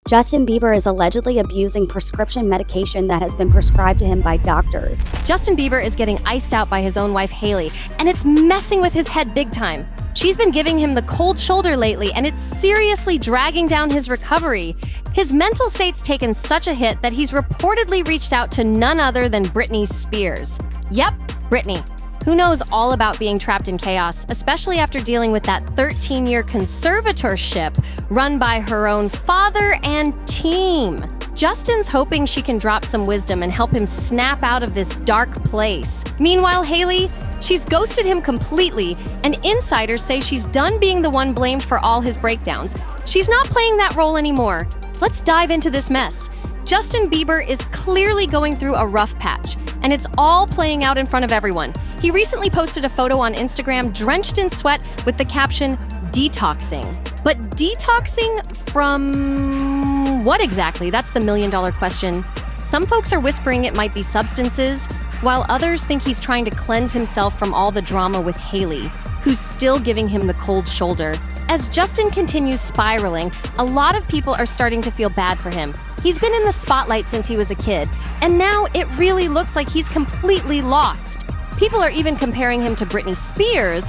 Justin Bieber is allegedly abusing prescription medication that has been prescribed to him by doctors. Justin Bieber is getting iced out by his own wife, Hailey, and it's messing with his head big time. She's been giving him the cold shoulder lately, and it's seriously dragging down his recovery. His mental state's taken such a hit that he's reportedly reached out to none other than Britney Spears. Yep, Britney, who knows all about being trapped in chaos, especially after dealing with that 13-year conservatorship run by her own father and team. Justin's hoping she can drop some wisdom and help him snap out of this dark place. Meanwhile, Hailey, she's ghosted him completely, and insiders say she's done being the one blamed for all his breakdowns. She's not playing that role anymore. Let's dive into this mess. Justin Bieber is clearly going through a rough patch, and it's all playing out in front of everyone. He recently posted a photo on Instagram drenched in sweat with the caption, "detoxing." But detoxing from what exactly? That's the million-dollar question. Some folks are whispering it might be substances, while others think he's trying to cleanse himself from all the drama with Hailey, who's still giving him the cold shoulder. As Justin continues spiraling, a lot of people are starting to feel bad for him. He's been in the spotlight since he was a kid, and now it really looks like he's completely lost. People are even comparing him to Britney Spears,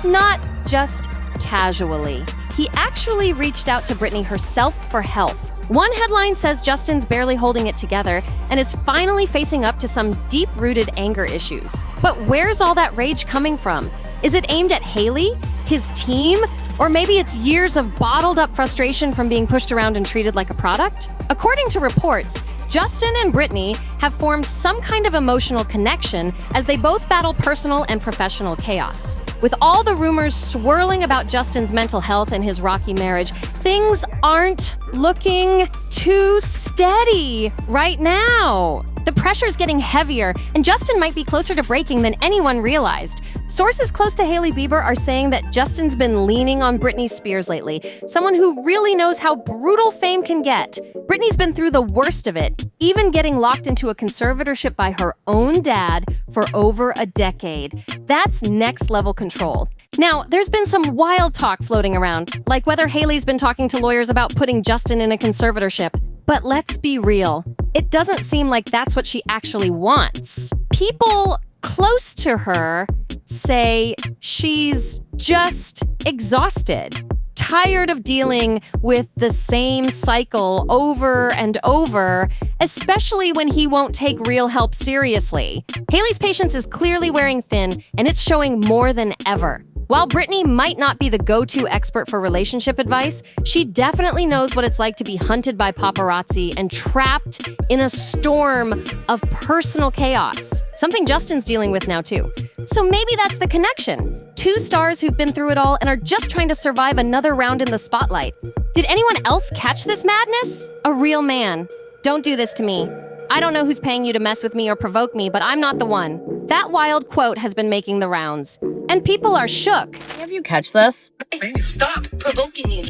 not just casually. He actually reached out to Britney herself for help. One headline says Justin's barely holding it together and is finally facing up to some deep-rooted anger issues. But where's all that rage coming from? Is it aimed at Hailey, his team, or maybe it's years of bottled-up frustration from being pushed around and treated like a product? According to reports, Justin and Britney have formed some kind of emotional connection as they both battle personal and professional chaos. With all the rumors swirling about Justin's mental health and his rocky marriage, things aren't looking too steady right now. The pressure's getting heavier, and Justin might be closer to breaking than anyone realized. Sources close to Hailey Bieber are saying that Justin's been leaning on Britney Spears lately, someone who really knows how brutal fame can get. Britney's been through the worst of it, even getting locked into a conservatorship by her own dad for over a decade. That's next-level control. Now, there's been some wild talk floating around, like whether Hailey's been talking to lawyers about putting Justin in a conservatorship. But let's be real, it doesn't seem like that's what she actually wants. People close to her say she's just exhausted, tired of dealing with the same cycle over and over, especially when he won't take real help seriously. Hailey's patience is clearly wearing thin, and it's showing more than ever. While Britney might not be the go-to expert for relationship advice, she definitely knows what it's like to be hunted by paparazzi and trapped in a storm of personal chaos. Something Justin's dealing with now, too. So maybe that's the connection. Two stars who've been through it all and are just trying to survive another round in the spotlight. Did anyone else catch this madness? A real man. Don't do this to me. I don't know who's paying you to mess with me or provoke me, but I'm not the one. That wild quote has been making the rounds. And people are shook. Have you catch this? Man, stop provoking me.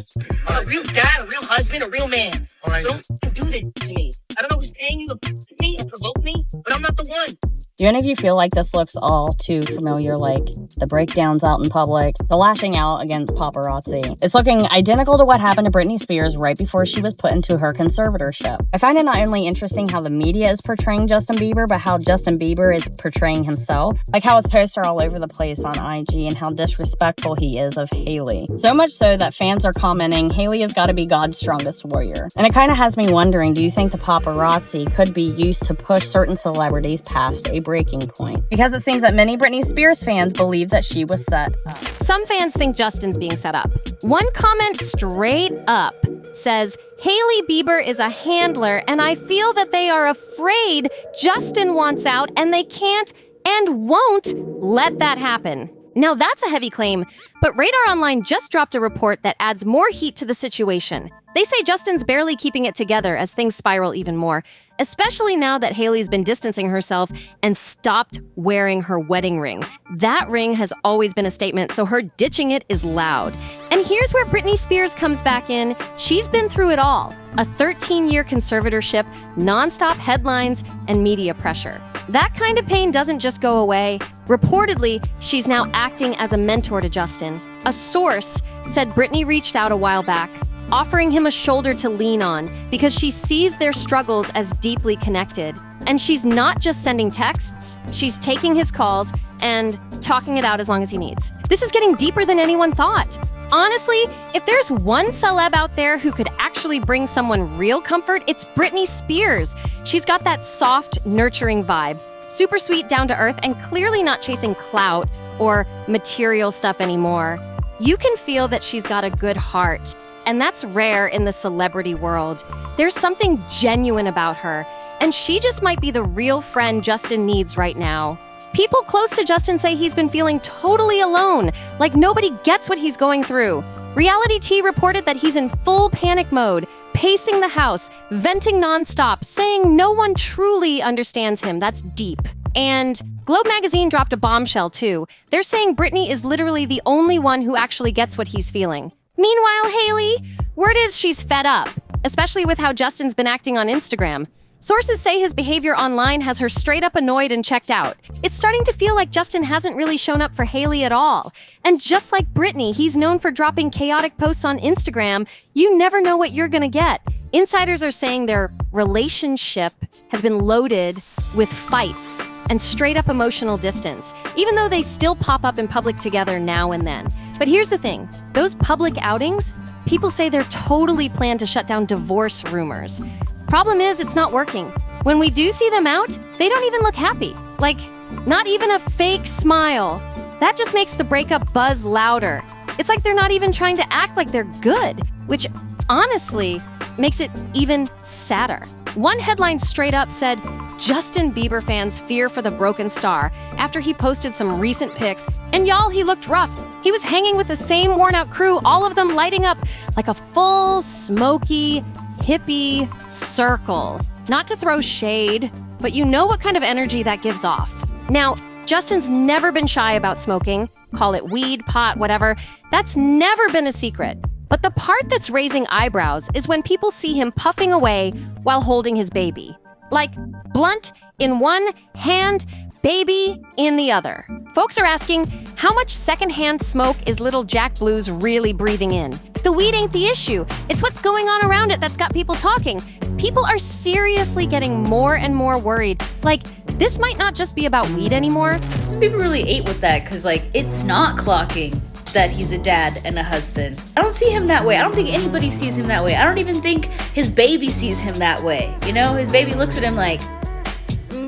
I'm a real dad, a real husband, a real man. All right. So don't do that to me. I don't know who's paying you to provoke me, but I'm not the one. Do any of you feel like this looks all too familiar, like the breakdowns out in public, the lashing out against paparazzi? It's looking identical to what happened to Britney Spears right before she was put into her conservatorship. I find it not only interesting how the media is portraying Justin Bieber, but how Justin Bieber is portraying himself. Like how his posts are all over the place on IG and how disrespectful he is of Hailey. So much so that fans are commenting, Hailey has got to be God's strongest warrior. And it kind of has me wondering, do you think the paparazzi could be used to push certain celebrities past a breaking point? Because it seems that many Britney Spears fans believe that she was set up. Some fans think Justin's being set up. One comment straight up says, Hailey Bieber is a handler, and I feel that they are afraid Justin wants out, and they can't and won't let that happen. Now that's a heavy claim, but Radar Online just dropped a report that adds more heat to the situation. They say Justin's barely keeping it together as things spiral even more, especially now that Hailey's been distancing herself and stopped wearing her wedding ring. That ring has always been a statement, so her ditching it is loud. And here's where Britney Spears comes back in. She's been through it all. A 13-year conservatorship, nonstop headlines, and media pressure. That kind of pain doesn't just go away. Reportedly, she's now acting as a mentor to Justin. A source said Britney reached out a while back, offering him a shoulder to lean on because she sees their struggles as deeply connected. And she's not just sending texts, she's taking his calls and talking it out as long as he needs. This is getting deeper than anyone thought. Honestly, if there's one celeb out there who could actually bring someone real comfort, it's Britney Spears. She's got that soft, nurturing vibe. Super sweet, down to earth, and clearly not chasing clout or material stuff anymore. You can feel that she's got a good heart, and that's rare in the celebrity world. There's something genuine about her, and she just might be the real friend Justin needs right now. People close to Justin say he's been feeling totally alone, like nobody gets what he's going through. Reality T reported that he's in full panic mode, pacing the house, venting nonstop, saying no one truly understands him. That's deep. And Globe magazine dropped a bombshell too. They're saying Britney is literally the only one who actually gets what he's feeling. Meanwhile, Hailey, word is she's fed up, especially with how Justin's been acting on Instagram. Sources say his behavior online has her straight up annoyed and checked out. It's starting to feel like Justin hasn't really shown up for Hailey at all. And just like Britney, he's known for dropping chaotic posts on Instagram. You never know what you're gonna get. Insiders are saying their relationship has been loaded with fights and straight up emotional distance, even though they still pop up in public together now and then. But here's the thing, those public outings, people say they're totally planned to shut down divorce rumors. Problem is, it's not working. When we do see them out, they don't even look happy. Like, not even a fake smile. That just makes the breakup buzz louder. It's like they're not even trying to act like they're good, which honestly makes it even sadder. One headline straight up said, Justin Bieber fans fear for the broken star after he posted some recent pics. And y'all, he looked rough. He was hanging with the same worn out crew, all of them lighting up like a full, smoky, hippie circle. Not to throw shade, but you know what kind of energy that gives off. Now, Justin's never been shy about smoking. Call it weed, pot, whatever. That's never been a secret. But the part that's raising eyebrows is when people see him puffing away while holding his baby. Like, blunt in one hand, baby in the other. Folks are asking, how much secondhand smoke is little Jack Blue's really breathing in? The weed ain't the issue. It's what's going on around it that's got people talking. People are seriously getting more and more worried. Like, this might not just be about weed anymore. Some people really ate with that because, like, it's not clocking that he's a dad and a husband. I don't see him that way. I don't think anybody sees him that way. I don't even think his baby sees him that way. You know, his baby looks at him like,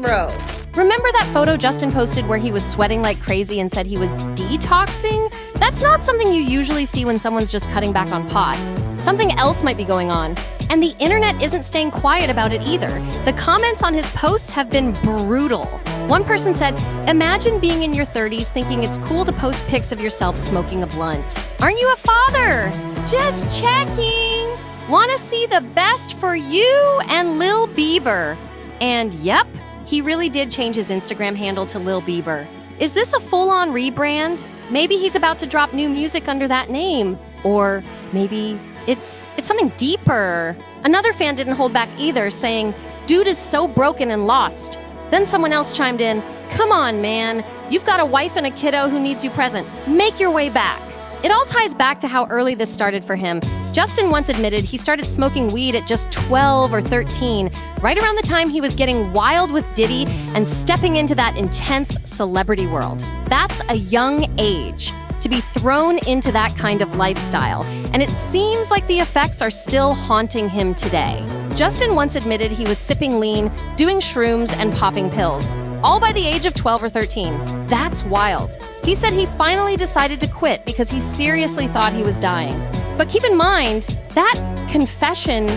bro. Remember that photo Justin posted where he was sweating like crazy and said he was detoxing? That's not something you usually see when someone's just cutting back on pot. Something else might be going on. And the internet isn't staying quiet about it either. The comments on his posts have been brutal. One person said, imagine being in your 30s thinking it's cool to post pics of yourself smoking a blunt. Aren't you a father? Just checking. Want to see the best for you and Lil Bieber. And yep, he really did change his Instagram handle to Lil Bieber. Is this a full-on rebrand? Maybe he's about to drop new music under that name. Or maybe it's something deeper. Another fan didn't hold back either, saying, dude is so broken and lost. Then someone else chimed in, come on, man. You've got a wife and a kiddo who needs you present. Make your way back. It all ties back to how early this started for him. Justin once admitted he started smoking weed at just 12 or 13, right around the time he was getting wild with Diddy and stepping into that intense celebrity world. That's a young age to be thrown into that kind of lifestyle, and it seems like the effects are still haunting him today. Justin once admitted he was sipping lean, doing shrooms, and popping pills, all by the age of 12 or 13. That's wild. He said he finally decided to quit because he seriously thought he was dying. But keep in mind, that confession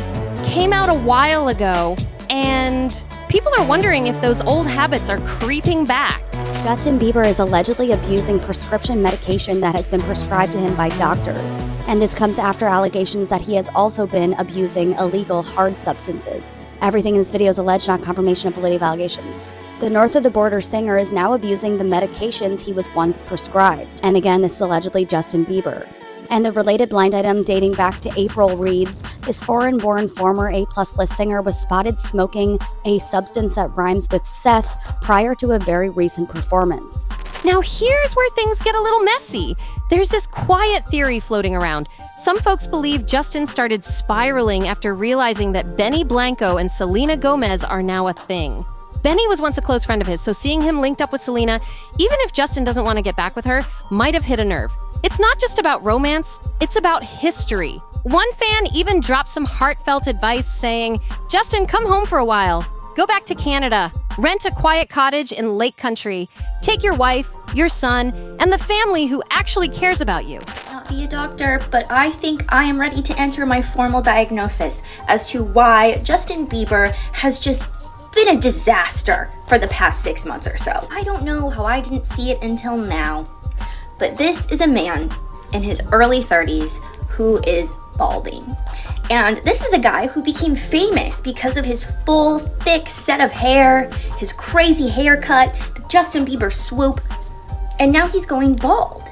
came out a while ago, and people are wondering if those old habits are creeping back. Justin Bieber is allegedly abusing prescription medication that has been prescribed to him by doctors. And this comes after allegations that he has also been abusing illegal hard substances. Everything in this video is alleged, not confirmation of validity of allegations. The north of the border singer is now abusing the medications he was once prescribed. And again, this is allegedly Justin Bieber. And the related blind item dating back to April reads, this foreign-born former A-plus list singer was spotted smoking a substance that rhymes with Seth prior to a very recent performance. Now here's where things get a little messy. There's this quiet theory floating around. Some folks believe Justin started spiraling after realizing that Benny Blanco and Selena Gomez are now a thing. Benny was once a close friend of his, so seeing him linked up with Selena, even if Justin doesn't want to get back with her, might have hit a nerve. It's not just about romance, it's about history. One fan even dropped some heartfelt advice saying, Justin, come home for a while. Go back to Canada. Rent a quiet cottage in Lake Country. Take your wife, your son, and the family who actually cares about you. Not be a doctor, but I think I am ready to enter my formal diagnosis as to why Justin Bieber has just been a disaster for the past 6 months or so. I don't know how I didn't see it until now, but this is a man in his early 30s who is balding. And this is a guy who became famous because of his full, thick set of hair, his crazy haircut, the Justin Bieber swoop, and now he's going bald.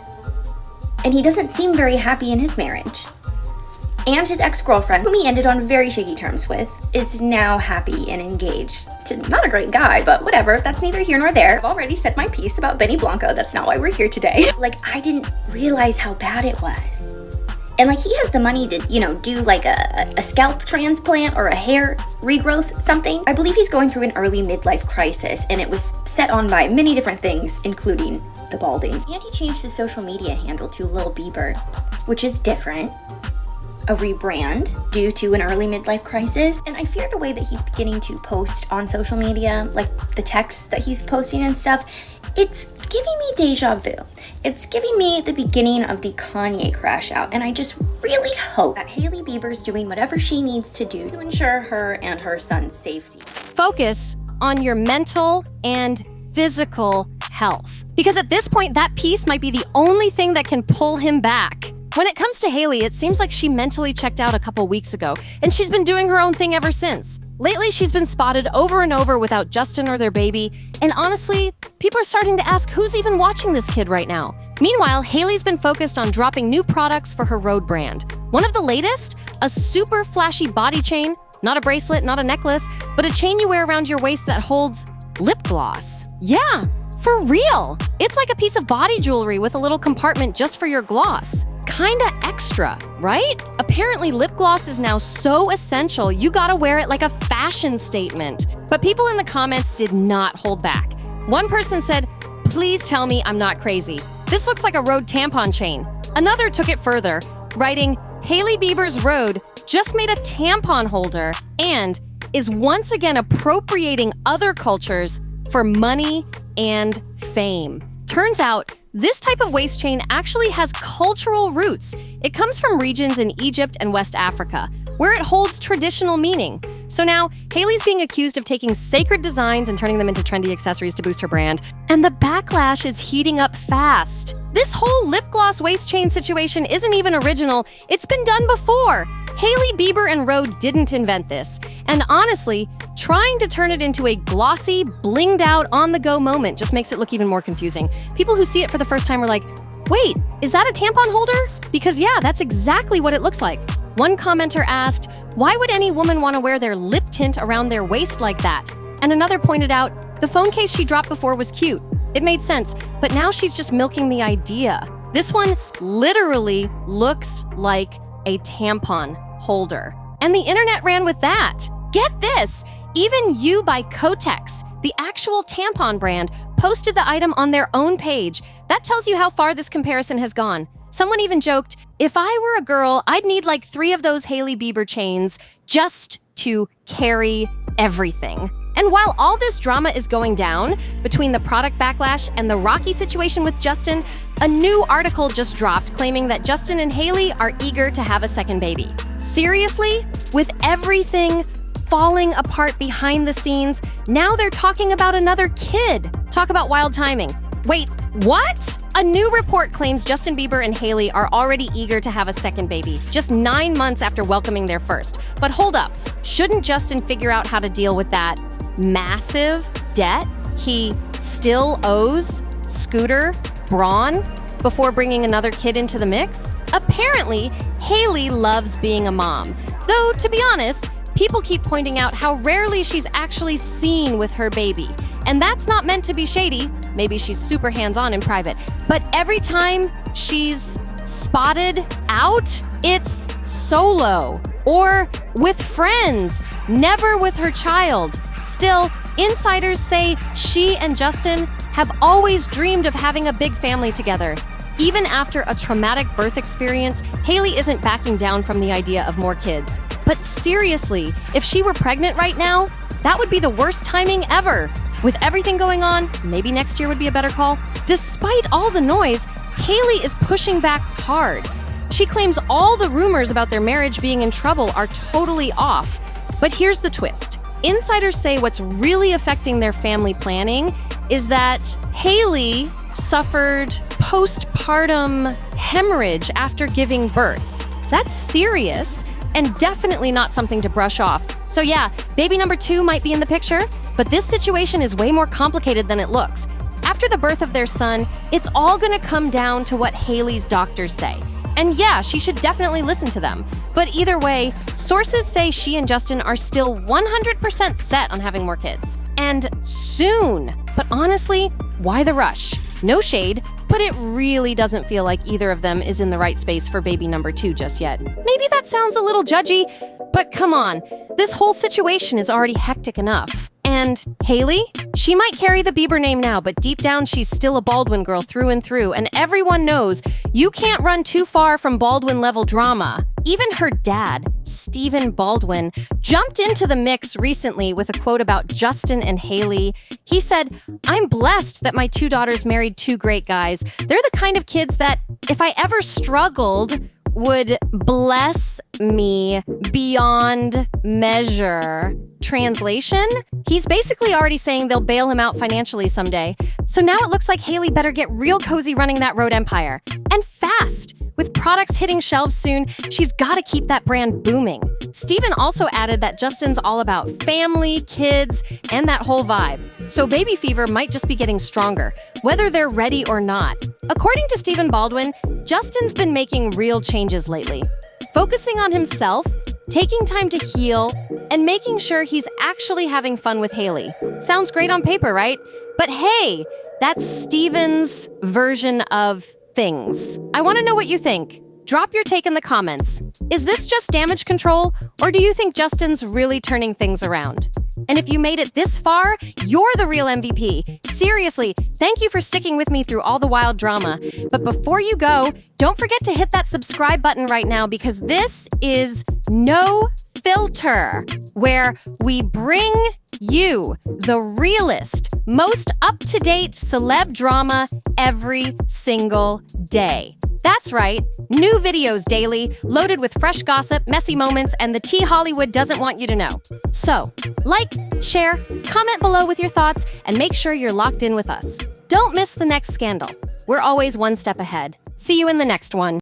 And he doesn't seem very happy in his marriage. And his ex-girlfriend, whom he ended on very shaky terms with, is now happy and engaged to not a great guy, but whatever, that's neither here nor there. I've already said my piece about Benny Blanco, that's not why we're here today. I didn't realize how bad it was. And he has the money to, do a scalp transplant or a hair regrowth, something. I believe he's going through an early midlife crisis, and it was set on by many different things, including the balding. And he changed his social media handle to Lil Bieber, which is different. A rebrand due to an early midlife crisis. And I fear the way that he's beginning to post on social media, like the texts that he's posting and stuff, it's giving me deja vu. It's giving me the beginning of the Kanye crash out, and I just really hope that Hailey Bieber's doing whatever she needs to do to ensure her and her son's safety. Focus on your mental and physical health. Because at this point, that piece might be the only thing that can pull him back. When it comes to Hailey, it seems like she mentally checked out a couple weeks ago, and she's been doing her own thing ever since. Lately, she's been spotted over and over without Justin or their baby, and honestly, people are starting to ask who's even watching this kid right now. Meanwhile, Hailey's been focused on dropping new products for her Rhode brand. One of the latest? A super flashy body chain, not a bracelet, not a necklace, but a chain you wear around your waist that holds lip gloss. Yeah, for real! It's like a piece of body jewelry with a little compartment just for your gloss. Kinda extra, right? Apparently lip gloss is now so essential, you gotta wear it like a fashion statement. But people in the comments did not hold back. One person said, please tell me I'm not crazy. This looks like a Rhode tampon chain. Another took it further, writing, Hailey Bieber's Rhode just made a tampon holder and is once again appropriating other cultures for money and fame. Turns out, this type of waist chain actually has cultural roots. It comes from regions in Egypt and West Africa, where it holds traditional meaning. So now, Hailey's being accused of taking sacred designs and turning them into trendy accessories to boost her brand, and the backlash is heating up fast. This whole lip gloss waist chain situation isn't even original, it's been done before. Hailey Bieber and Rhode didn't invent this, and honestly, trying to turn it into a glossy, blinged out, on-the-go moment just makes it look even more confusing. People who see it for the first time are like, wait, is that a tampon holder? Because yeah, that's exactly what it looks like. One commenter asked, why would any woman want to wear their lip tint around their waist like that? And another pointed out, the phone case she dropped before was cute. It made sense, but now she's just milking the idea. This one literally looks like a tampon holder. And the internet ran with that. Get this! Even You by Kotex, the actual tampon brand, posted the item on their own page. That tells you how far this comparison has gone. Someone even joked, if I were a girl, I'd need like 3 of those Hailey Bieber chains just to carry everything. And while all this drama is going down between the product backlash and the rocky situation with Justin, a new article just dropped claiming that Justin and Hailey are eager to have a second baby. Seriously? With everything falling apart behind the scenes, now they're talking about another kid. Talk about wild timing. Wait, what? A new report claims Justin Bieber and Hailey are already eager to have a second baby, just 9 months after welcoming their first. But hold up, shouldn't Justin figure out how to deal with that massive debt he still owes Scooter Braun? before bringing another kid into the mix? Apparently, Hailey loves being a mom. Though, to be honest, people keep pointing out how rarely she's actually seen with her baby. And that's not meant to be shady. Maybe she's super hands-on in private. But every time she's spotted out, it's solo or with friends, never with her child. Still, insiders say she and Justin have always dreamed of having a big family together. Even after a traumatic birth experience, Hailey isn't backing down from the idea of more kids. But seriously, if she were pregnant right now, that would be the worst timing ever. With everything going on, maybe next year would be a better call. Despite all the noise, Hailey is pushing back hard. She claims all the rumors about their marriage being in trouble are totally off. But here's the twist. Insiders say what's really affecting their family planning is that Hailey suffered postpartum hemorrhage after giving birth. That's serious and definitely not something to brush off. So yeah, baby number 2 might be in the picture, but this situation is way more complicated than it looks. After the birth of their son, it's all gonna come down to what Hailey's doctors say. And yeah, she should definitely listen to them. But either way, sources say she and Justin are still 100% set on having more kids. And soon. But honestly, why the rush? No shade, but it really doesn't feel like either of them is in the right space for baby number 2 just yet. Maybe that sounds a little judgy, but come on, this whole situation is already hectic enough. And Hailey? She might carry the Bieber name now, but deep down she's still a Baldwin girl through and through, and everyone knows you can't run too far from Baldwin-level drama. Even her dad, Stephen Baldwin, jumped into the mix recently with a quote about Justin and Hailey. He said, "I'm blessed that my 2 daughters married 2 great guys. They're the kind of kids that, if I ever struggled, would bless me beyond measure." Translation? He's basically already saying they'll bail him out financially someday. So now it looks like Hailey better get real cozy running that road empire. And fast! With products hitting shelves soon, she's gotta keep that brand booming. Steven also added that Justin's all about family, kids, and that whole vibe. So baby fever might just be getting stronger, whether they're ready or not. According to Stephen Baldwin, Justin's been making real changes lately. Focusing on himself, taking time to heal, and making sure he's actually having fun with Hailey. Sounds great on paper, right? But hey, that's Steven's version of things. I want to know what you think. Drop your take in the comments. Is this just damage control, or do you think Justin's really turning things around? And if you made it this far, you're the real MVP. Seriously, thank you for sticking with me through all the wild drama. But before you go, don't forget to hit that subscribe button right now, because this is NoFilter, where we bring you the realest, most up-to-date celeb drama every single day. That's right, new videos daily, loaded with fresh gossip, messy moments, and the tea Hollywood doesn't want you to know. So, like, share, comment below with your thoughts, and make sure you're locked in with us. Don't miss the next scandal. We're always one step ahead. See you in the next one.